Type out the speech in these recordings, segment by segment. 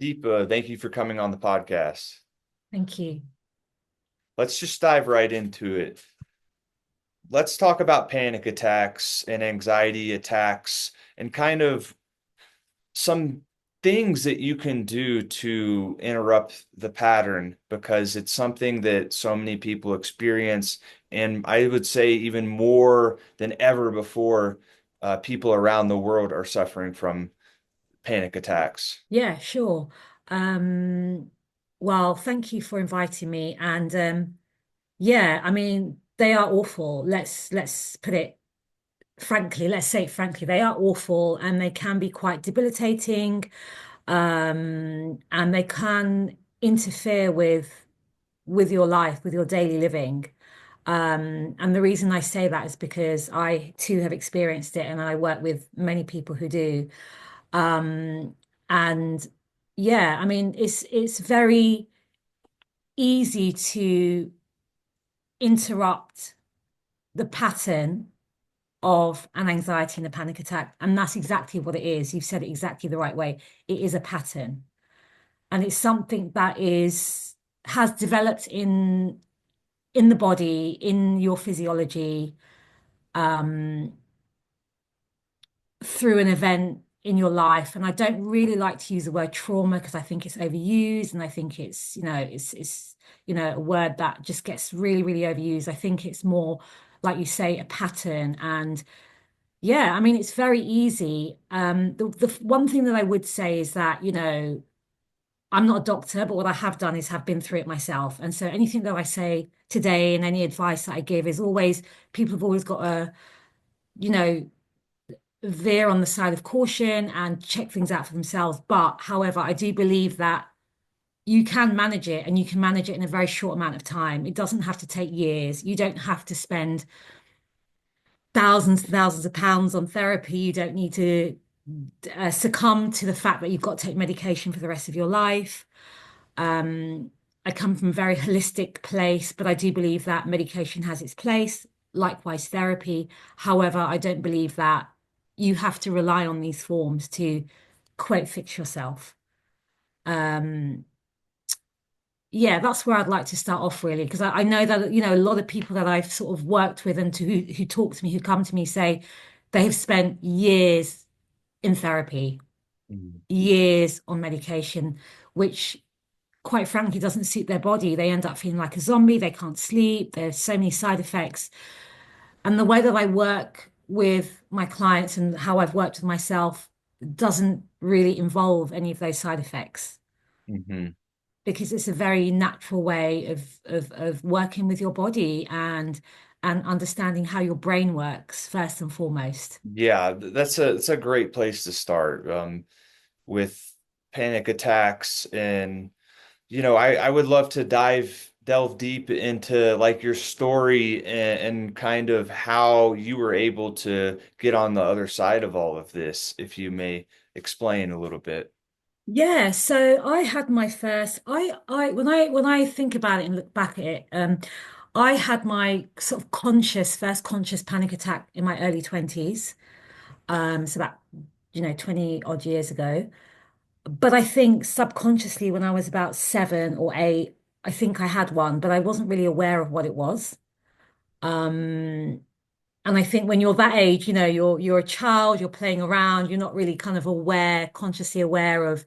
Deepa, thank you for coming on the podcast. Thank you. Let's just dive right into it. Let's talk about panic attacks and anxiety attacks and kind of some things that you can do to interrupt the pattern because it's something that so many people experience. And I would say even more than ever before, people around the world are suffering from panic attacks. Yeah, sure. Um, well, thank you for inviting me. And yeah, I mean, they are awful. Let's put it frankly, let's say it frankly, they are awful and they can be quite debilitating. And they can interfere with your life, with your daily living. And the reason I say that is because I too have experienced it and I work with many people who do. Um, and yeah, I mean, it's very easy to interrupt the pattern of an anxiety and a panic attack. And that's exactly what it is. You've said it exactly the right way. It is a pattern. And it's something that is has developed in the body, in your physiology, um, through an event in your life. And I don't really like to use the word trauma because I think it's overused and I think it's a word that just gets really, really overused. I think it's more, like you say, a pattern. And yeah, I mean, it's very easy. The one thing that I would say is that, I'm not a doctor, but what I have done is have been through it myself. And so anything that I say today and any advice that I give is always, people have always got to, you know, veer on the side of caution and check things out for themselves. But however, I do believe that you can manage it and you can manage it in a very short amount of time. It doesn't have to take years. You don't have to spend thousands and thousands of pounds on therapy. You don't need to succumb to the fact that you've got to take medication for the rest of your life. Um, I come from a very holistic place, but I do believe that medication has its place, likewise therapy. However, I don't believe that you have to rely on these forms to quote fix yourself. Um, yeah, that's where I'd like to start off really, because I know that, a lot of people that I've sort of worked with and who talk to me, who come to me say they have spent years in therapy, Mhm. years on medication, which quite frankly doesn't suit their body. They end up feeling like a zombie. They can't sleep. There's so many side effects. And the way that I work with my clients and how I've worked with myself doesn't really involve any of those side effects Mhm. because it's a very natural way of working with your body and understanding how your brain works first and foremost. Yeah, that's a great place to start with panic attacks and I would love to delve deep into like your story and kind of how you were able to get on the other side of all of this, if you may explain a little bit. Yeah, so I had my first I when I think about it and look back at it, I had my sort of first conscious panic attack in my early 20s. So about 20 odd years ago. But I think subconsciously when I was about 7 or 8, I think I had one, but I wasn't really aware of what it was. Um, and I think when you're that age, you're a child, you're playing around, you're not really kind of consciously aware of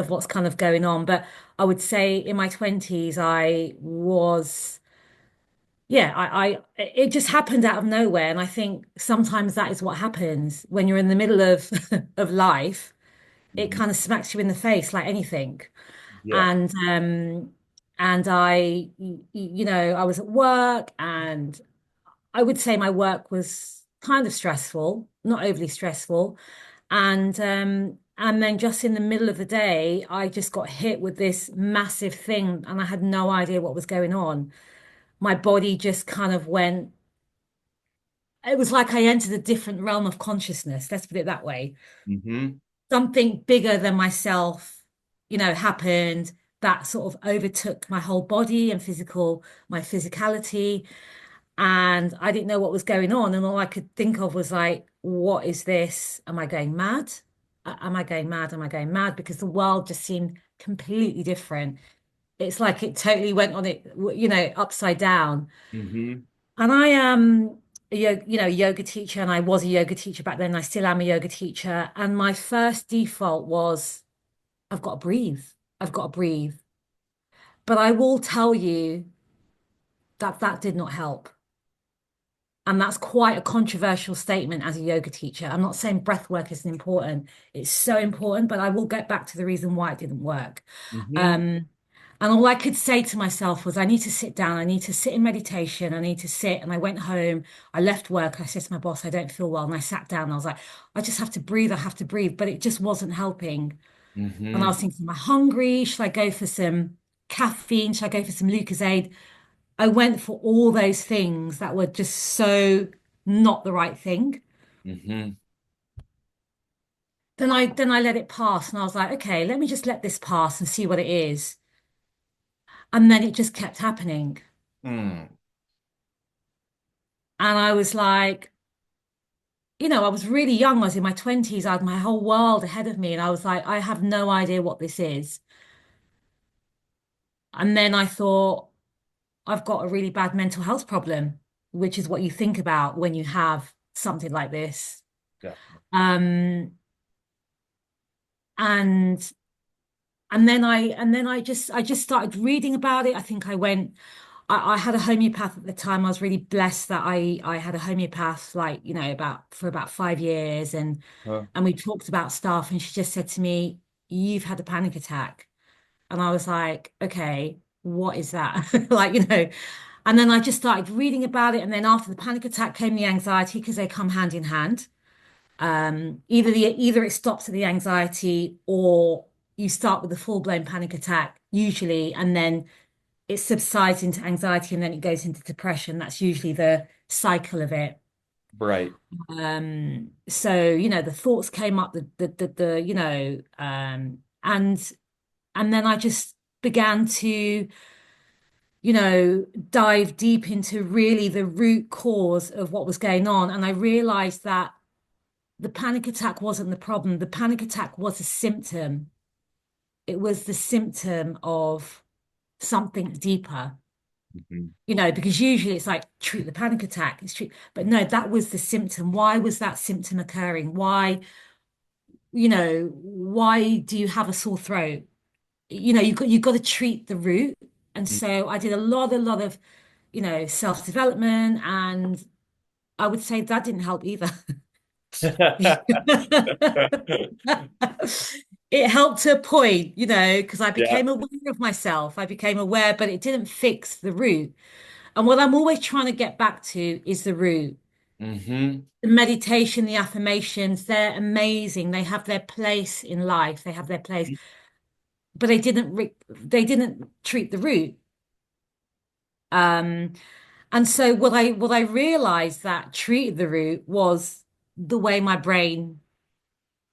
what's kind of going on. But I would say in my 20s, yeah, it just happened out of nowhere. And I think sometimes that is what happens when you're in the middle of of life. It Mhm. kind of smacks you in the face like anything. Yeah. And I was at work and I would say my work was kind of stressful, not overly stressful. And then just in the middle of the day, I just got hit with this massive thing and I had no idea what was going on. My body just kind of went, it was like I entered a different realm of consciousness, let's put it that way. Hmm. Something bigger than myself, happened that sort of overtook my whole body and my physicality. And I didn't know what was going on. And all I could think of was like, what is this? Am I going mad? Am I going mad? Am I going mad? Because the world just seemed completely different. It's like it totally went on it, upside down. Mm-hmm. And I am a yoga teacher, and I was a yoga teacher back then. I still am a yoga teacher. And my first default was, I've got to breathe. I've got to breathe. But I will tell you that that did not help. And that's quite a controversial statement as a yoga teacher. I'm not saying breath work isn't important. It's so important, but I will get back to the reason why it didn't work. Mm-hmm. Um, and all I could say to myself was, I need to sit down. I need to sit in meditation. I need to sit. And I went home. I left work. I said to my boss, I don't feel well. And I sat down. I was like, I just have to breathe. I have to breathe. But it just wasn't helping. And I Mm-hmm. was thinking, am I hungry? Should I go for some caffeine? Should I go for some Lucozade? I went for all those things that were just so not the right thing. Mm-hmm. Then I let it pass and I was like, okay, let me just let this pass and see what it is. And then it just kept happening. Mm. And I was like, I was really young. I was in my 20s. I had my whole world ahead of me. And I was like, I have no idea what this is. And then I thought, I've got a really bad mental health problem, which is what you think about when you have something like this. Definitely. Um, and and then I just started reading about it. I think I had a homeopath at the time. I was really blessed that I had a homeopath like, about 5 years, Huh. and we talked about stuff, and she just said to me, "You've had a panic attack." And I was like, okay, what is that? And then I just started reading about it. And then after the panic attack came the anxiety because they come hand in hand. Either it stops at the anxiety, or you start with a full-blown panic attack usually, and then it subsides into anxiety, and then it goes into depression. That's usually the cycle of it. Right. So the thoughts came up, and then I just began to dive deep into really the root cause of what was going on. And I realized that the panic attack wasn't the problem. The panic attack was a symptom. It was the symptom of something deeper, Mm-hmm. because usually it's like treat the panic attack, but no, that was the symptom. Why was that symptom occurring? Why do you have a sore throat? You've got to treat the root. And so I did a lot of, self-development, and I would say that didn't help either. It helped to a point, because I Yeah. became aware of myself. I became aware, but it didn't fix the root. And what I'm always trying to get back to is the root. Mm-hmm. The meditation, the affirmations, they're amazing. They have their place in life. They have their place, but they didn't treat the root. Um, and so what I realized that treated the root was the way my brain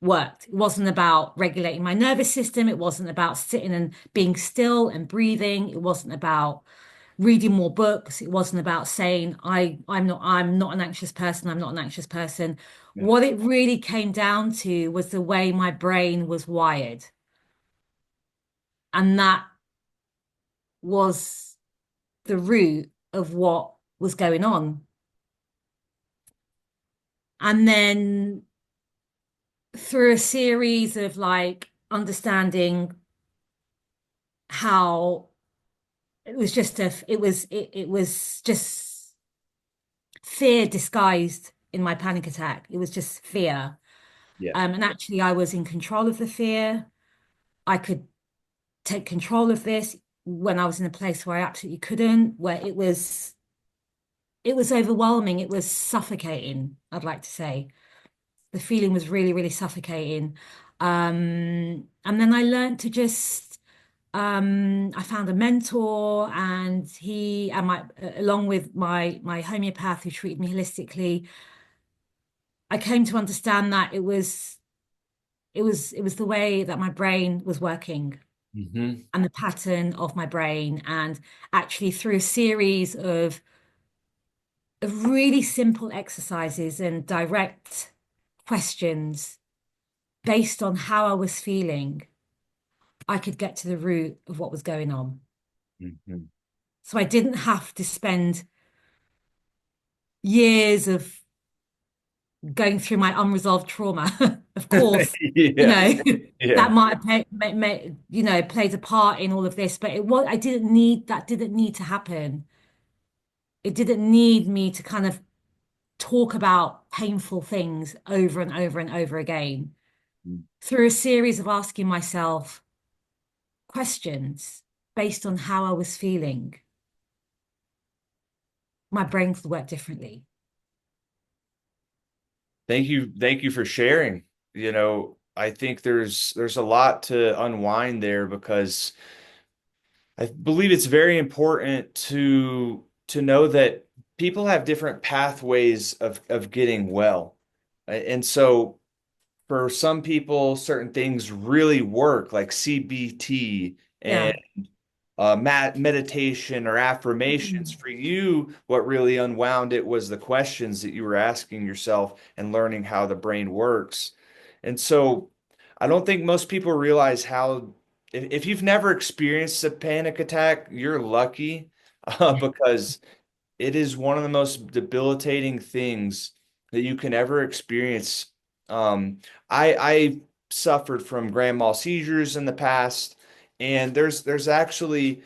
worked. It wasn't about regulating my nervous system. It wasn't about sitting and being still and breathing. It wasn't about reading more books. It wasn't about saying I'm not an anxious person. I'm not an anxious person. Yeah. What it really came down to was the way my brain was wired. And that was the root of what was going on. And then through a series of like understanding how it was just fear disguised in my panic attack. It was just fear. Yeah. And actually I was in control of the fear. I could take control of this when I was in a place where I absolutely couldn't, where it was overwhelming. It was suffocating, I'd like to say. The feeling was really, really suffocating. And then I learned to just I found a mentor, and he and my along with my homeopath who treated me holistically. I came to understand that it was the way that my brain was working, Mm-hmm. and the pattern of my brain. And actually through a series of really simple exercises and direct questions based on how I was feeling, I could get to the root of what was going on. Mhm. So I didn't have to spend years of going through my unresolved trauma. Of course, you Yeah, know, that yeah. might have played a part in all of this, but I didn't need that didn't need to happen. It didn't need me to kind of talk about painful things over and over and over again through a series of asking myself questions based on how I was feeling. My brain could work differently. Thank you for sharing. I think there's a lot to unwind there because I believe it's very important to know that people have different pathways of getting well. And so for some people, certain things really work, like CBT and Yeah. meditation or affirmations. Mhm. For you, what really unwound it was the questions that you were asking yourself and learning how the brain works. And so I don't think most people realize how, if you've never experienced a panic attack, you're lucky, because it is one of the most debilitating things that you can ever experience. I suffered from grand mal seizures in the past, and there's a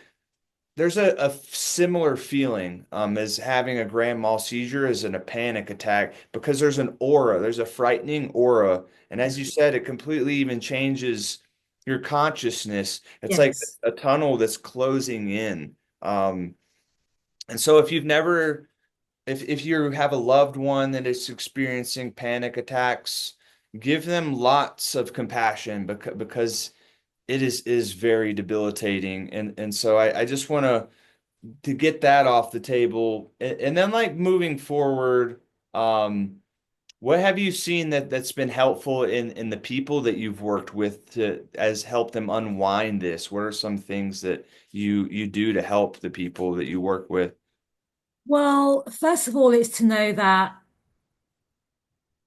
similar feeling as having a grand mal seizure as in a panic attack because there's a frightening aura, and as you said, it completely even changes your consciousness. It's like Yes. a tunnel that's closing in. And so if you have a loved one that is experiencing panic attacks, give them lots of compassion because it is very debilitating. And so I just want to get that off the table. And then like moving forward, what have you seen that's been helpful in the people that you've worked with to as help them unwind this? What are some things that you do to help the people that you work with? Well, first of all, it's to know that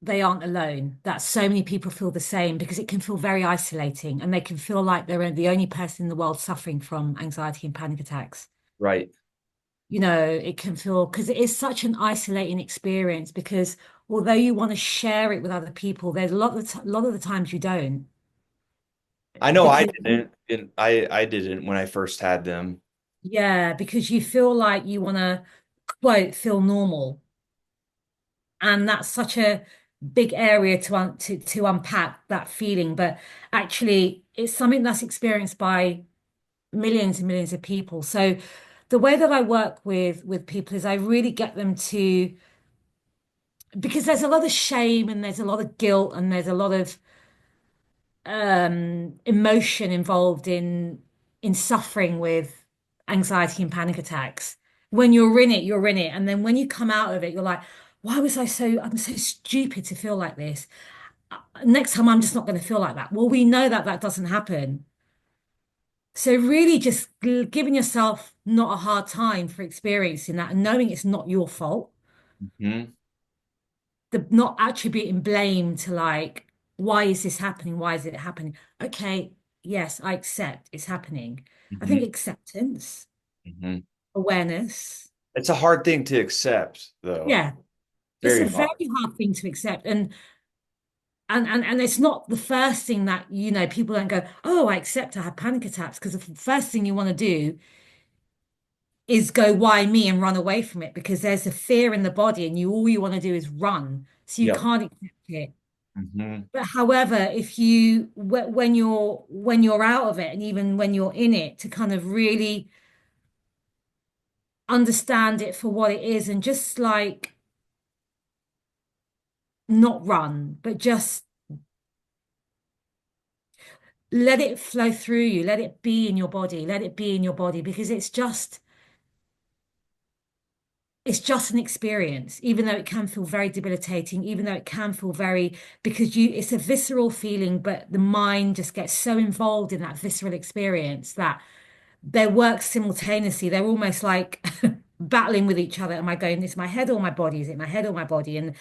they aren't alone, that so many people feel the same because it can feel very isolating and they can feel like they're the only person in the world suffering from anxiety and panic attacks. Right. It can feel because it is such an isolating experience because although you want to share it with other people, there's a lot of the times you don't I know I because didn't. I didn't when I first had them. yeah, because you feel like you want to quote feel normal. And that's such a big area to unpack that feeling. But actually, it's something that's experienced by millions and millions of people. So the way that I work with people is I really get them to because there's a lot of shame and there's a lot of guilt and there's a lot of emotion involved in suffering with anxiety and panic attacks. When you're in it, you're in it. And then when you come out of it, you're like, I'm so stupid to feel like this. Next time, I'm just not going to feel like that. Well, we know that that doesn't happen. So really just giving yourself not a hard time for experiencing that and knowing it's not your fault, Hmm. the not attributing blame to like, why is this happening? Why is it happening? Okay, yes, I accept it's happening. I think Hmm. acceptance, Hmm. awareness. It's a hard thing to accept, though. Yeah, it's a Very very hard. hard thing to accept. And it's not the first thing that, people don't go, oh, I accept I have panic attacks. Because the first thing you want to do is go, why me, and run away from it because there's a fear in the body and all you want to do is run. So you Yep. can't accept it. Hmm. But however, if you when you're out of it and even when you're in it, to kind of really understand it for what it is and just like not run, but just let it flow through you, let it be in your body, let it be in your body because it's just an experience, even though it can feel very debilitating, even though it can feel very because it's a visceral feeling, but the mind just gets so involved in that visceral experience that they work simultaneously. They're almost like battling with each other. Am I going, is my head or my body? Is it my head or my body? And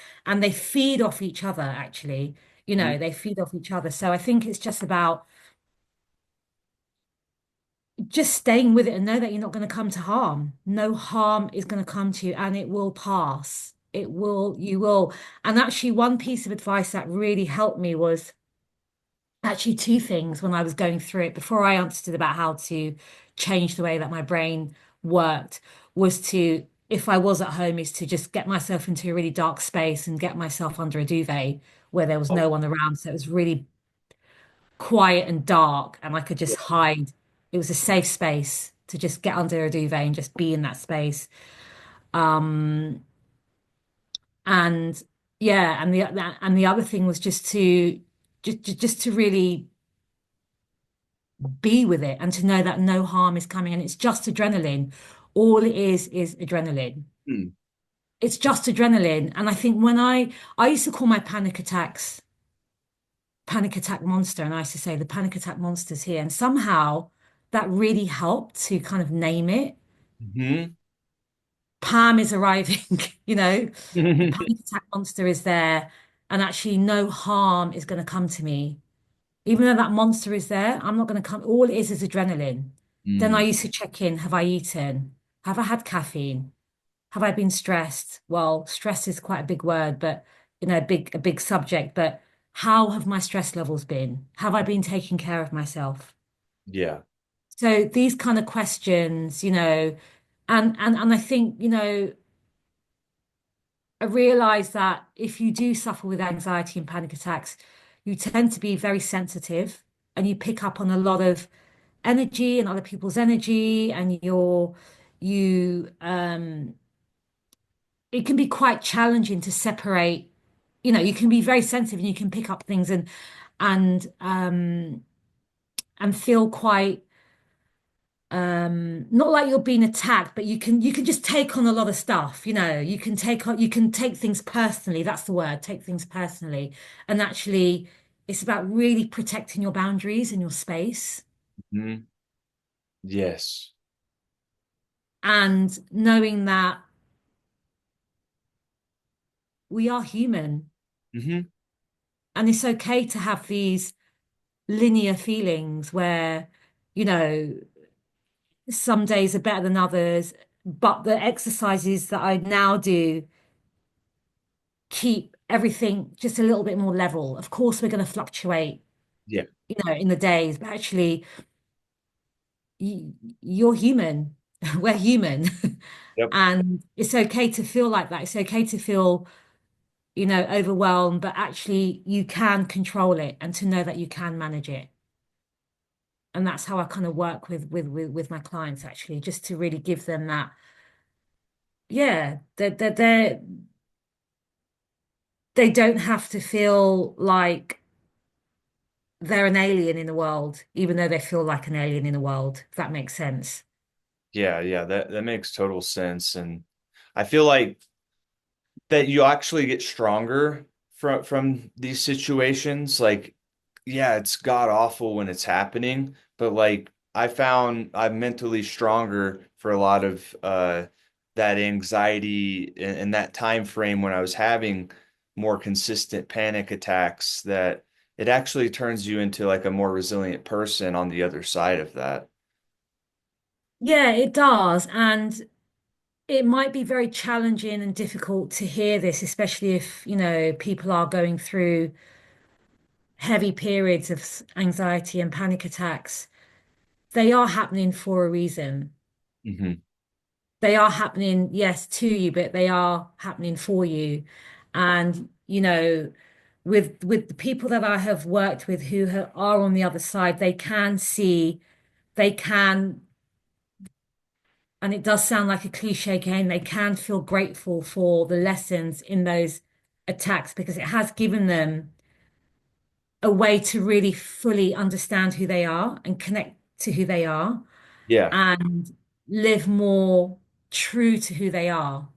they feed off each other, actually. They feed off each other. So I think it's just about just staying with it and know that you're not going to come to harm. No harm is going to come to you and it will pass. It will, you will. And actually, one piece of advice that really helped me was actually two things when I was going through it before I understood about how to change the way that my brain worked was to, if I was at home, is to just get myself into a really dark space and get myself under a duvet where there was Oh, no one around. So it was really quiet and dark and I could just yeah. hide. It was a safe space to just get under a duvet and just be in that space. Um, and yeah, and the other thing was just to just to really be with it and to know that no harm is coming and it's just adrenaline. All it is adrenaline. Hmm. It's just adrenaline. And I think when I used to call my panic attack monster, and I used to say the panic attack monster's here. And somehow that really helped to kind of name it. Hmm. Pam is arriving, the panic attack monster is there, and actually no harm is going to come to me. Even though that monster is there, I'm not going to come. All it is adrenaline. Then I Mm. used to check in. Have I eaten? Have I had caffeine? Have I been stressed? Well, stress is quite a big word, but a big subject. But how have my stress levels been? Have I been taking care of myself? Yeah. So these kind of questions, and I think, I realize that if you do suffer with anxiety and panic attacks, you tend to be very sensitive and you pick up on a lot of energy and other people's energy, and you it can be quite challenging to separate, you can be very sensitive and you can pick up things and um and feel quite not like you're being attacked, but you can just take on a lot of stuff, you can take things personally. That's the word, take things personally. And actually it's about really protecting your boundaries and your space Hmm. Yes. and knowing that we are human Hmm. and it's okay to have these linear feelings where, you know, some days are better than others, but the exercises that I now do keep everything just a little bit more level. Of course, we're going to fluctuate, Yeah. in the days, but actually, you're human. We're human. Yep. And it's okay to feel like that. It's okay to feel, overwhelmed, but actually, you can control it and to know that you can manage it. And that's how I kind of work with my clients, actually, just to really give them that, yeah, they don't have to feel like they're an alien in the world, even though they feel like an alien in the world, if that makes sense. Yeah. Yeah. That makes total sense. And I feel like that you actually get stronger from these situations. Like, yeah, it's god awful when it's happening, but like I found I'm mentally stronger for a lot of that anxiety and that time frame when I was having more consistent panic attacks, that it actually turns you into like a more resilient person on the other side of that. Yeah, it does. And it might be very challenging and difficult to hear this, especially if, people are going through heavy periods of anxiety and panic attacks. They are happening for a reason. Hmm. They are happening, yes, to you, but they are happening for you. And, with the people that I have worked with who are on the other side, they can see, they can, and it does sound like a cliche again, they can feel grateful for the lessons in those attacks because it has given them a way to really fully understand who they are and connect to who they are Yeah. and live more true to who they are.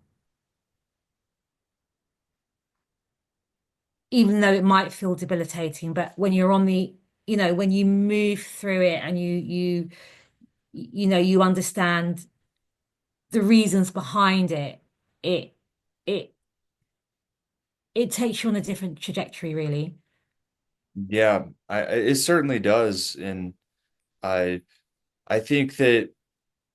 Even though it might feel debilitating, but when you're on when you move through it and you understand the reasons behind it, it it it takes you on a different trajectory, really. Yeah, it certainly does. And I I think that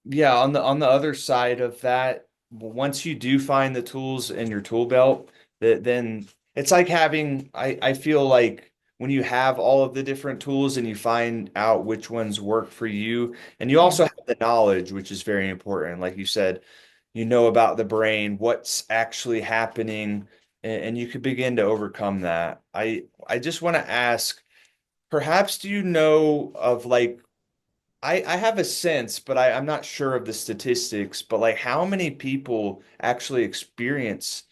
yeah, on the other side of that, once you do find the tools in your tool belt, that then it's like having I feel like when you have all of the different tools and you find out which ones work for you, and you also Yeah. have the knowledge, which is very important. Like you said, you know about the brain, what's actually happening, and you could begin to overcome that. I just want to ask, perhaps do you know of like I have a sense, but I'm not sure of the statistics, but like how many people actually experience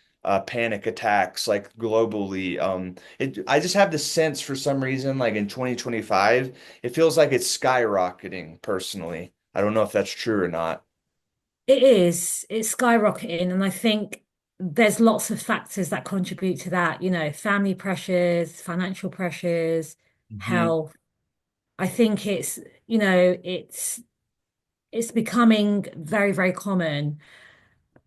panic attacks like globally? I just have the sense for some reason, like in 2025, it feels like it's skyrocketing personally. I don't know if that's true or not. It is. It's skyrocketing, and I think there's lots of factors that contribute to that, family pressures, financial pressures, Hmm. health. I think it's becoming very, very common.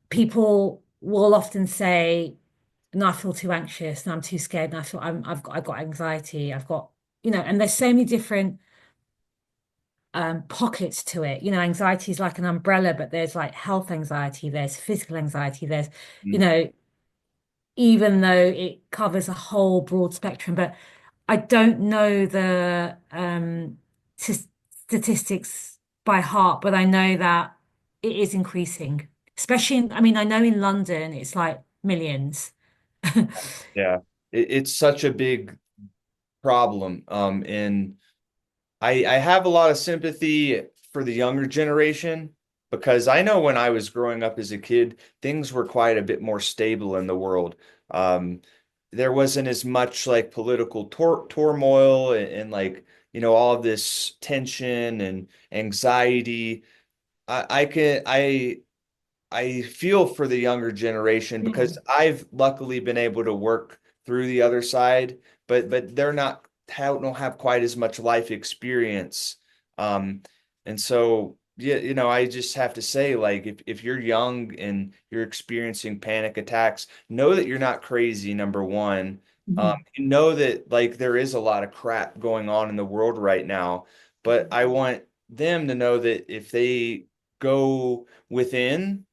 People will often say, "No, I feel too anxious, no, I'm too scared, no, I've got anxiety, and there's so many different pockets to it. Anxiety is like an umbrella, but there's like health anxiety, there's physical anxiety, there's, you know, even though it covers a whole broad spectrum, but I don't know the statistics by heart, but I know that it is increasing. I mean, I know in London it's like millions. Yeah, it's such a big problem. And I have a lot of sympathy for the younger generation because I know when I was growing up as a kid, things were quite a bit more stable in the world. Um, there wasn't as much like political turmoil and like, all of this tension and anxiety. I feel for the younger generation Yeah. because I've luckily been able to work through the other side, but they're not don't have quite as much life experience. Um, and so yeah, I just have to say, like, if you're young and you're experiencing panic attacks, know that you're not crazy, number one. Mhm. Know that like there is a lot of crap going on in the world right now, but I want them to know that if they go within,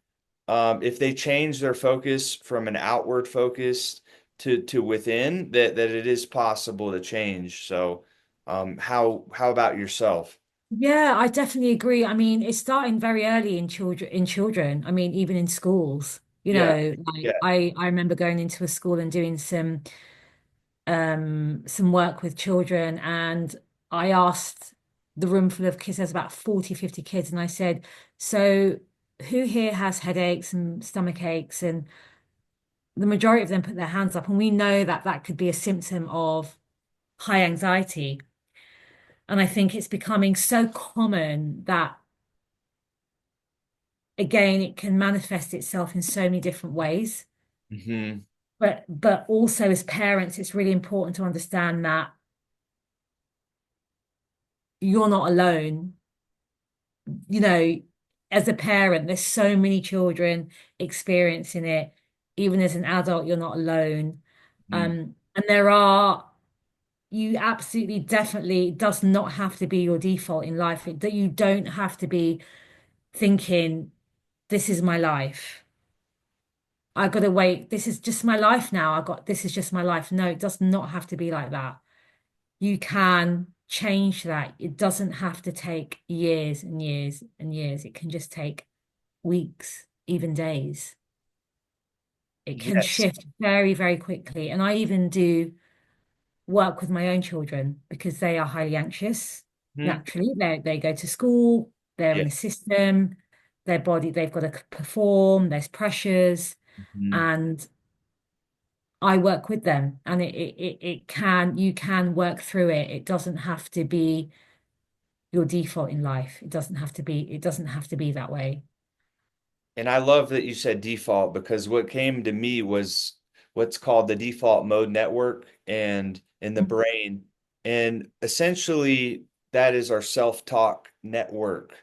if they change their focus from an outward focus to within, that it is possible to change. So, how about yourself? Yeah, I definitely agree. I mean, it's starting very early in children. I mean, even in schools. Yeah, Like yeah. I remember going into a school and doing some work with children, and I asked the room full of kids, there's about 40, 50 kids, and I said, "So who here has headaches and stomach aches?" And the majority of them put their hands up, and we know that that could be a symptom of high anxiety. And I think it's becoming so common that again, it can manifest itself in so many different ways. Hmm. But also as parents, it's really important to understand that you're not alone. You know, as a parent, there's so many children experiencing it. Even as an adult, you're not alone. And you absolutely definitely it does not have to be your default in life. That you don't have to be thinking, this is my life. I gotta wait. This is just my life now. This is just my life. No, it does not have to be like that. You can change that. It doesn't have to take years and years and years. It can just take weeks, even days. It can Yes. shift very, very quickly. And I even do work with my own children because they are highly anxious. Hmm. Naturally, they go to school, they're Yeah. in a system, their body, they've got to perform, there's pressures. Hmm. And I work with them, and you can work through it. It doesn't have to be your default in life. It doesn't have to be that way. And I love that you said default because what came to me was what's called the default mode network and in the brain. And essentially, that is our self-talk network.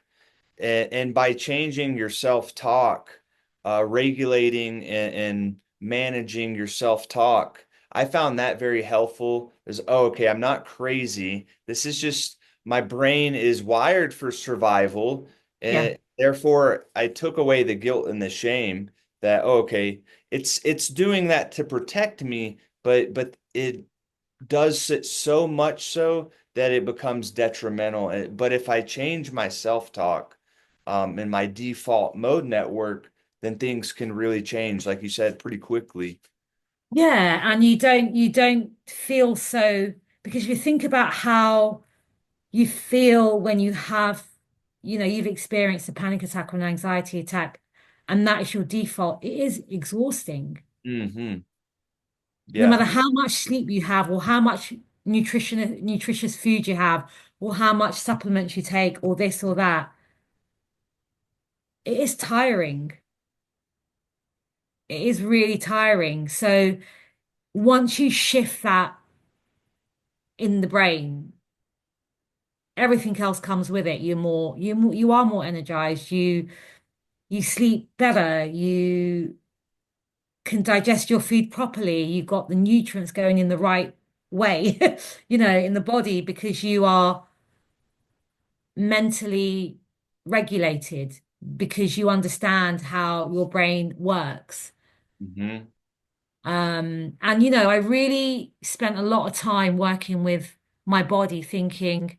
And by changing your self-talk, regulating and managing your self-talk, I found that very helpful. Is, oh, okay, I'm not crazy. This is just my brain is wired for survival, Yeah. and therefore I took away the guilt and the shame that, oh, okay, it's doing that to protect me, but it does it so much so that it becomes detrimental. But if I change my self-talk, and my default mode network, then things can really change, like you said, pretty quickly. Yeah, and you don't feel so, because if you think about how you feel when you have, you've experienced a panic attack or an anxiety attack, and that is your default, it is exhausting. Hmm. No Yeah. matter how much sleep you have, or how much nutritious food you have, or how much supplements you take, or this or that, it is tiring. It is really tiring. So once you shift that in the brain, everything else comes with it. You are more energized. You sleep better. You can digest your food properly. You've got the nutrients going in the right way, in the body, because you are mentally regulated, because you understand how your brain works. Hmm. And I really spent a lot of time working with my body, thinking,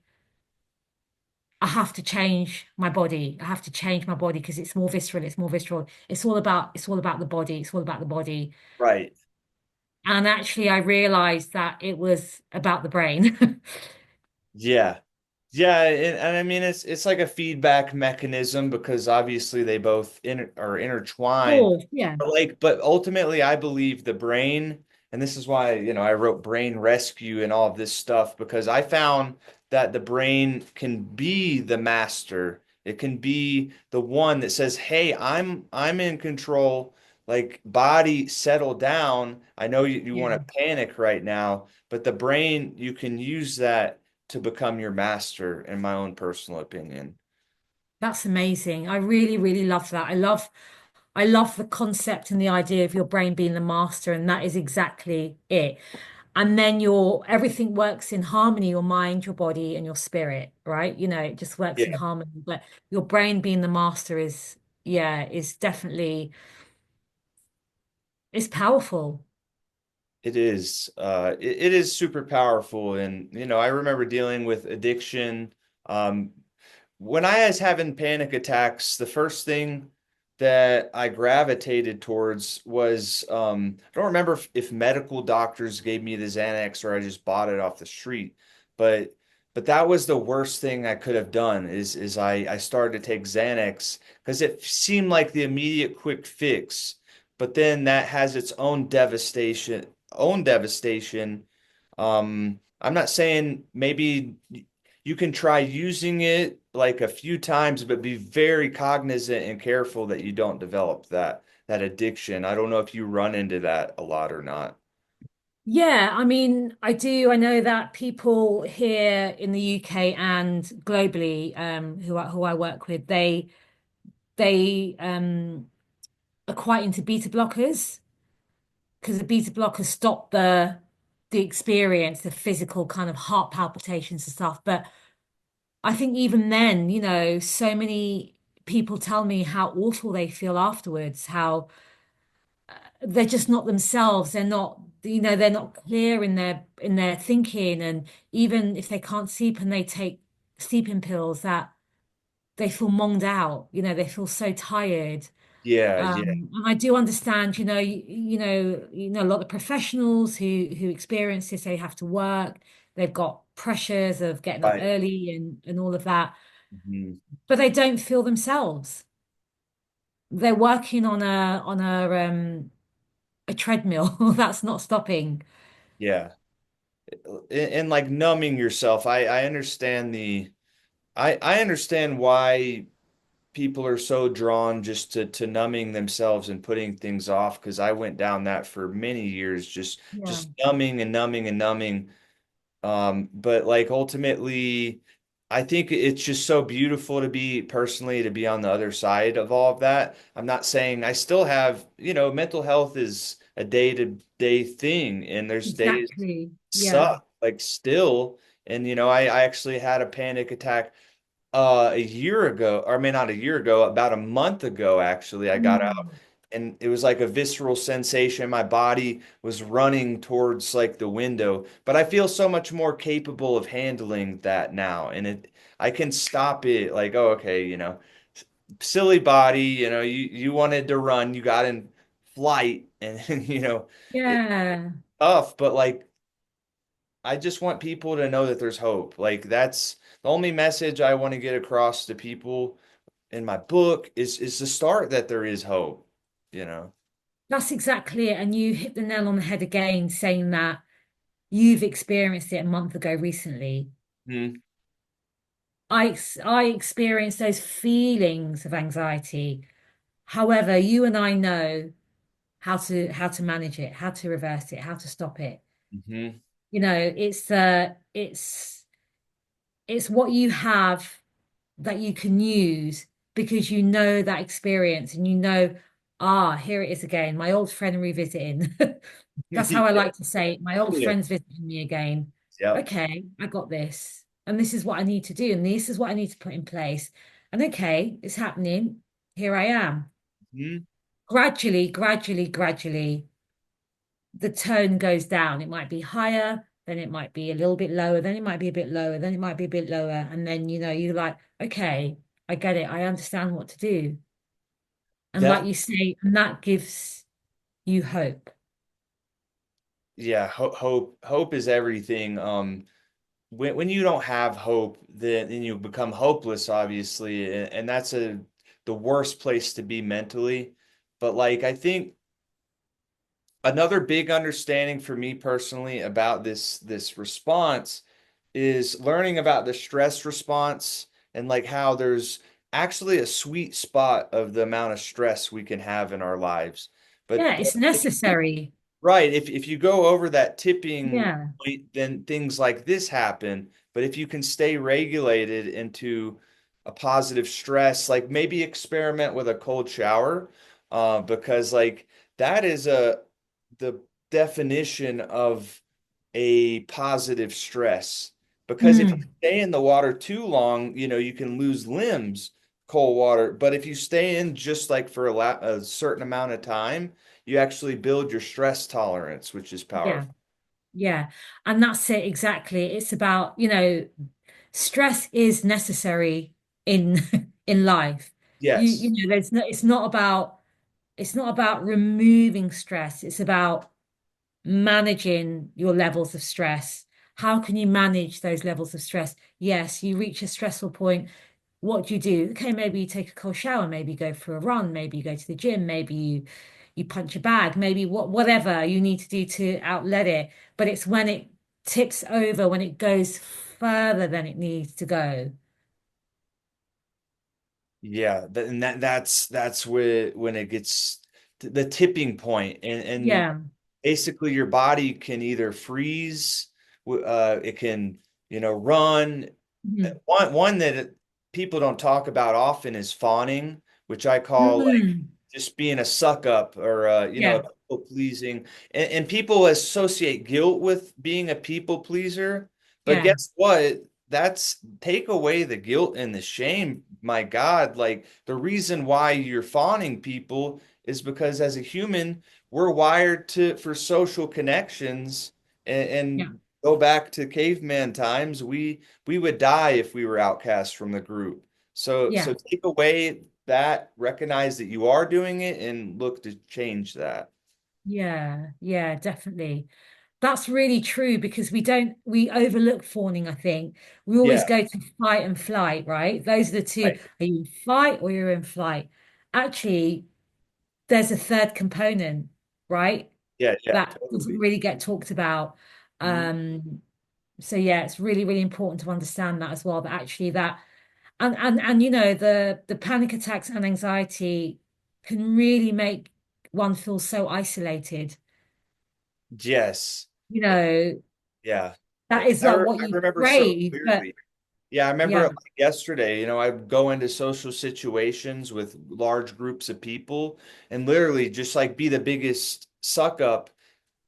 I have to change my body. I have to change my body because it's more visceral. It's more visceral. It's all about the body. It's all about the body. Right. And actually, I realized that it was about the brain. Yeah. Yeah, and I mean it's like a feedback mechanism because obviously they both are intertwined. Oh, yeah, But ultimately I believe the brain, and this is why, I wrote brain rescue and all of this stuff because I found that the brain can be the master. It can be the one that says, "Hey, I'm in control. Like body, settle down. I know you want yeah. to panic right now, but the brain, you can use that to become your master, in my own personal opinion." That's amazing. I really, really love that. I love the concept and the idea of your brain being the master, and that is exactly it. And then everything works in harmony, your mind, your body, and your spirit, right? It just works in Yeah, harmony. But your brain being the master is definitely, it's powerful. it is. It is super powerful, and I remember dealing with addiction. Um, when I was having panic attacks, the first thing that I gravitated towards was I don't remember if medical doctors gave me the Xanax or I just bought it off the street, but that was the worst thing I could have done is I started to take Xanax because it seemed like the immediate quick fix, but then that has its own devastation. I'm not saying maybe you can try using it like a few times, but be very cognizant and careful that you don't develop that addiction. I don't know if you run into that a lot or not. Yeah, I mean, I do. I know that people here in the UK and globally, who I work with, they are quite into beta blockers, because the beta blockers stop the experience, the physical kind of heart palpitations and stuff. But I think even then, so many people tell me how awful they feel afterwards, how they're just not themselves. They're not clear in their thinking. And even if they can't sleep and they take sleeping pills, that they feel monged out, they feel so tired. Yeah, yeah, And I do understand, a lot of professionals who experience this, they have to work, they've got pressures of getting up right. early and all of that, Mhm. but they don't feel themselves. They're working on a treadmill that's not stopping. Yeah. And like numbing yourself. I understand I understand why people are so drawn just to numbing themselves and putting things off because I went down that for many years, just Yeah, just numbing and numbing and numbing. But like ultimately, I think it's just so beautiful to be personally to be on the other side of all of that. I'm not saying I still have, mental health is a day-to-day thing, and there's days exactly. Yeah. suck like still. And I actually had a panic attack a year ago, or I mean not a year ago, about a month ago actually. I got out Mm. and it was like a visceral sensation. My body was running towards like the window, but I feel so much more capable of handling that now. And I can stop it like, oh, okay, silly body, you wanted to run, you got in flight and it's Yeah. tough, but like I just want people to know that there's hope. Like that's the only message I want to get across to people in my book is to start that there is hope, you know. That's exactly it. And you hit the nail on the head again, saying that you've experienced it a month ago recently. Mhm. I experienced those feelings of anxiety. However, you and I know how to manage it, how to reverse it, how to stop it. Mhm. You know, it's what you have that you can use because you know that experience and you know, here it is again, my old friend revisiting. That's how I Yeah. like to say it. My old Yeah. friend's visiting me again. Yep. Okay, I got this. And this is what I need to do. And this is what I need to put in place. And okay, it's happening. Here I am. Mhm. Gradually, gradually, gradually, the tone goes down. It might be higher, then it might be a little bit lower, then it might be a bit lower, then it might be a bit lower. And then, you're like, okay, I get it. I understand what to do. And like Def you say, and that gives you hope. yeah, hope is everything. When you don't have hope, then you become hopeless, obviously, and that's the worst place to be mentally. But like I think another big understanding for me personally about this response is learning about the stress response and like how there's actually a sweet spot of the amount of stress we can have in our lives. But Yeah, it's necessary. right. If you go over that tipping Yeah, point, then things like this happen. But if you can stay regulated into a positive stress, like maybe experiment with a cold shower, because like that is the definition of a positive stress. Because if you mm, stay in the water too long, you can lose limbs, cold water. But if you stay in just like for a certain amount of time, you actually build your stress tolerance, which is yeah, powerful. yeah. And that's it exactly. It's about, stress is necessary in in life. You Yes. know, it's not about removing stress. It's about managing your levels of stress. How can you manage those levels of stress? Yes, you reach a stressful point. What do you do? Okay, maybe you take a cold shower, maybe you go for a run, maybe you go to the gym, maybe you punch a bag, maybe whatever you need to do to outlet it. But it's when it tips over, when it goes further than it needs to go. Yeah, and that's where when it gets to the tipping point and Yeah. basically your body can either freeze, it can, run. Mhm. One that people don't talk about often is fawning, which I call like Mm. just being a suck up or a Yeah. people pleasing. And people associate guilt with being a people pleaser. But Yeah. guess what? That's take away the guilt and the shame. My God, like the reason why you're fawning people is because as a human, we're wired to for social connections Yeah. and go back to caveman times. We would die if we were outcast from the group. So Yeah. take away that, recognize that you are doing it and look to change that. Yeah. Yeah, definitely. That's really true because we overlook fawning, I think. We always Yeah, go to fight and flight, right? Those are the two. right. Are you in fight or you're in flight? Actually, there's a third component, right? Yeah, yeah, That doesn't totally. really get talked about. Mhm. So yeah, it's really, really important to understand that as well. That actually that and the panic attacks and anxiety can really make one feel so isolated. Yes. You Eh, know, Yeah. that is like what I you remember so crave, but clearly. Yeah, I remember yeah, it like yesterday, I go into social situations with large groups of people and literally just like be the biggest suck up.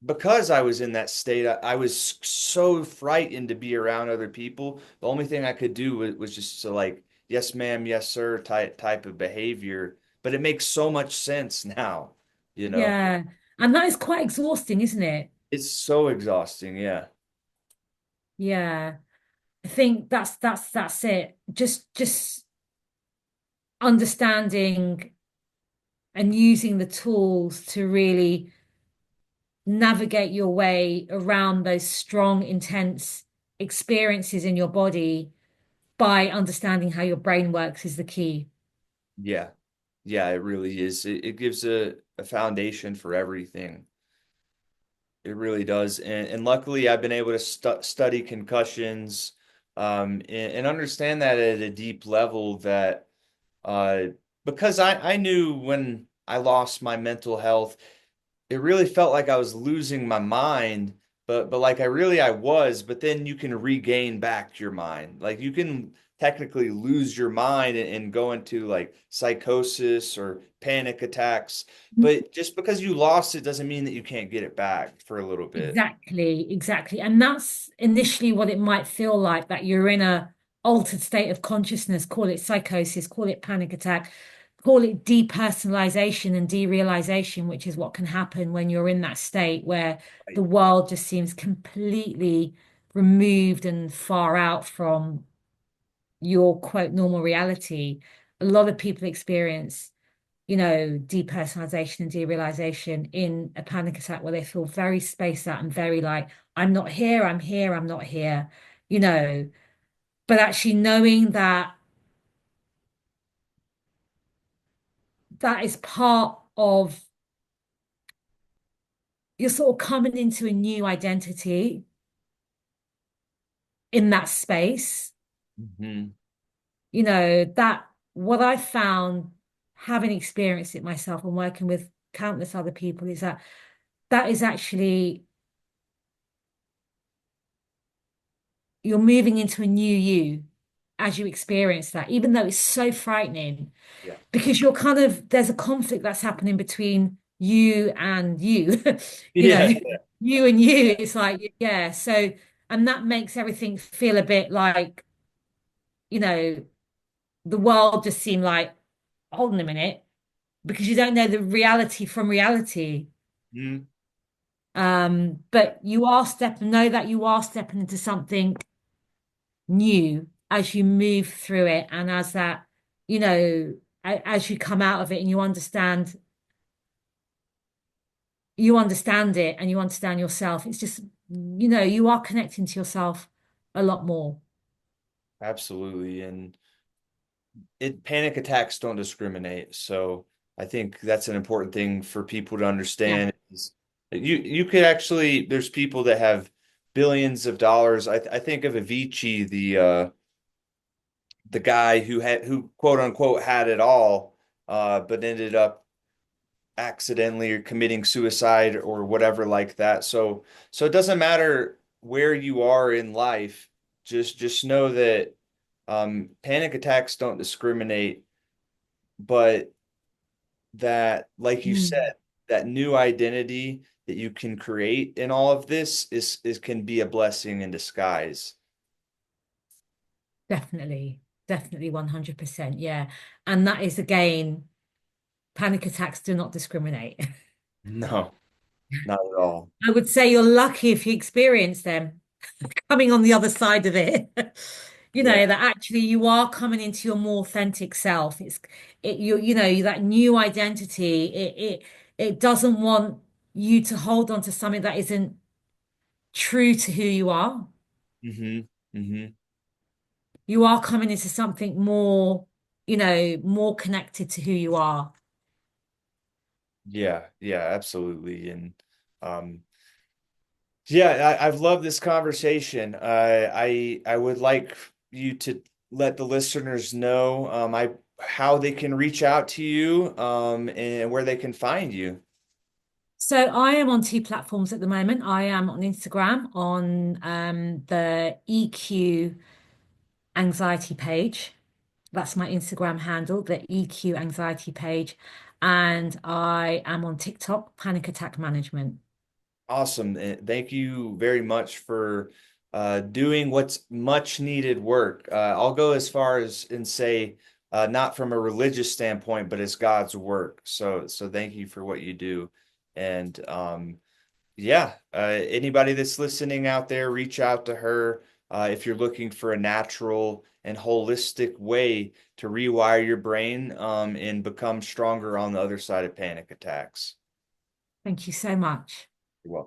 because I was in that state, I was so frightened to be around other people. The only thing I could do was just to like, yes, ma'am, yes, sir, type of behavior. But it makes so much sense now, you know. Yeah. And that is quite exhausting, isn't it? It's so exhausting. Yeah. Yeah. I think that's it. Just understanding and using the tools to really navigate your way around those strong, intense experiences in your body by understanding how your brain works is the key. Yeah. Yeah, it really is. It gives a foundation for everything. It really does. And luckily, I've been able to study concussions and understand that at a deep level that uh, because I knew when I lost my mental health, it really felt like I was losing my mind, but like I was, but then you can regain back your mind. Like you can technically lose your mind and go into like psychosis or panic attacks, but just because you lost it doesn't mean that you can't get it back for a little bit. Exactly, exactly. And that's initially what it might feel like that you're in a altered state of consciousness, call it psychosis, call it panic attack, call it depersonalization and derealization, which is what can happen when you're in that state where the Right. world just seems completely removed and far out from your quote normal reality. A lot of people experience depersonalization and derealization in a panic attack where they feel very spaced out and very like, I'm not here, I'm here, I'm not here, you know. But actually knowing that that is part of you're sort of coming into a new identity in that space, Hmm. that what I found having experienced it myself and working with countless other people is that that is actually you're moving into a new you as you experience that, even though it's so frightening Yeah. because you're kind of there's a conflict that's happening between you and you, you know, Yeah. you and you. It's like, yeah. So, and that makes everything feel a bit like, you know, the world just seem like, hold on a minute, because you don't know the reality from reality. Mhm. But know that you are stepping into something new as you move through it and as that, as you come out of it and you understand it and you understand yourself. It's just, you are connecting to yourself a lot more. Absolutely. And panic attacks don't discriminate. So I think that's an important thing for people to Yeah. understand is you could actually there's people that have billions of dollars. I think of Avicii, the guy who quote unquote had it all, but ended up accidentally or committing suicide or whatever like that. So it doesn't matter where you are in life, just know that panic attacks don't discriminate, but that, like you Mm, said, that new identity that you can create in all of this is can be a blessing in disguise. definitely. Definitely 100%. Yeah. And that is again, panic attacks do not discriminate. No, not at all. I would say you're lucky if you experience them coming on the other side of it. Yeah. That actually you are coming into your more authentic self. That new identity. It doesn't want you to hold on to something that isn't true to who you are. Hmm. Hmm. You are coming into something more, more connected to who you are. Yeah, yeah, absolutely. And um yeah, I've loved this conversation. I would like you to let the listeners know I how they can reach out to you and where they can find you. So I am on two platforms at the moment. I am on Instagram on the EQ anxiety page. That's my Instagram handle, the EQ anxiety page. And I am on TikTok, Panic Attack Management. Awesome. And thank you very much for doing what's much needed work. I'll go as far as and say, not from a religious standpoint, but it's God's work. So thank you for what you do. And yeah, anybody that's listening out there, reach out to her if you're looking for a natural and holistic way to rewire your brain and become stronger on the other side of panic attacks. Thank you so much. You're welcome.